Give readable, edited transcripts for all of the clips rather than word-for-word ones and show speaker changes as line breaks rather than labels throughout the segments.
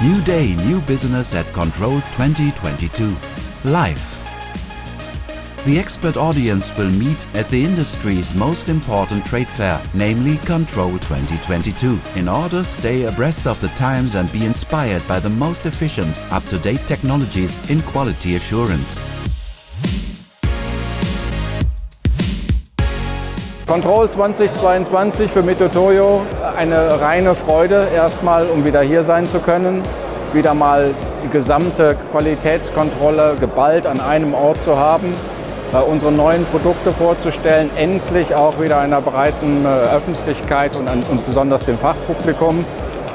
New day, new business at Control 2022. Live. The expert audience will meet at the industry's most important trade fair, namely Control 2022, in order to stay abreast of the times and be inspired by the most efficient, up-to-date technologies in quality assurance.
Control 2022 für Mitutoyo eine reine Freude, erstmal um wieder hier sein zu können, wieder mal die gesamte Qualitätskontrolle geballt an einem Ort zu haben, unsere neuen Produkte vorzustellen, endlich auch wieder einer breiten Öffentlichkeit und besonders dem Fachpublikum.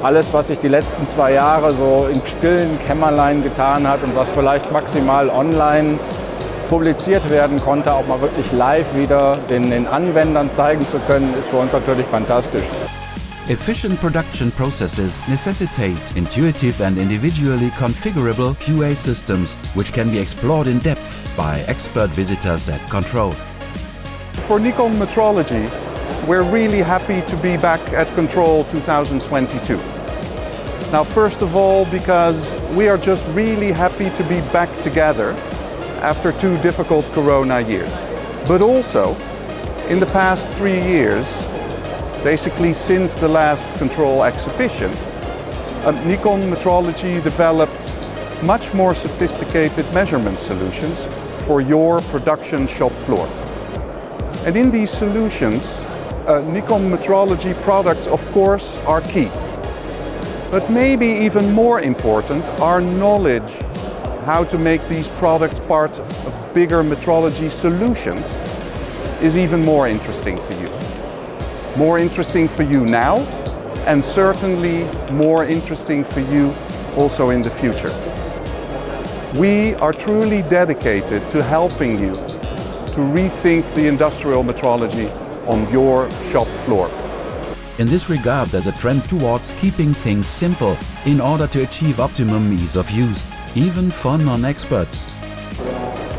Alles, was sich die letzten 2 Jahre so im stillen Kämmerlein getan hat und was vielleicht maximal online publiziert werden konnte, auch mal wirklich live wieder den Anwendern zeigen zu können, ist für uns natürlich fantastisch.
Efficient production processes necessitate intuitive and individually configurable QA systems, which can be explored in depth by expert visitors at Control.
For Nikon Metrology, we're really happy to be back at Control 2022. Now, first of all, because we are just really happy to be back together after 2 difficult Corona years. But also, in the past 3 years, basically since the last Control exhibition, Nikon Metrology developed much more sophisticated measurement solutions for your production shop floor. And in these solutions, Nikon Metrology products, of course, are key. But maybe even more important, our knowledge how to make these products part of bigger metrology solutions is even more interesting for you. More interesting for you now, and certainly more interesting for you also in the future. We are truly dedicated to helping you to rethink the industrial metrology on your shop floor.
In this regard, there's a trend towards keeping things simple in order to achieve optimum ease of use, even for non-experts.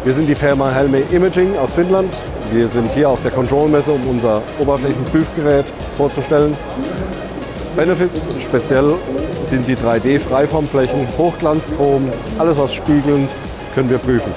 Wir sind die Firma Helme Imaging aus Finnland. Wir sind hier auf der Control-Messe, um unser Oberflächenprüfgerät vorzustellen. Benefits speziell sind die 3D-Freiformflächen, Hochglanzchrom, alles was spiegelnd können wir prüfen.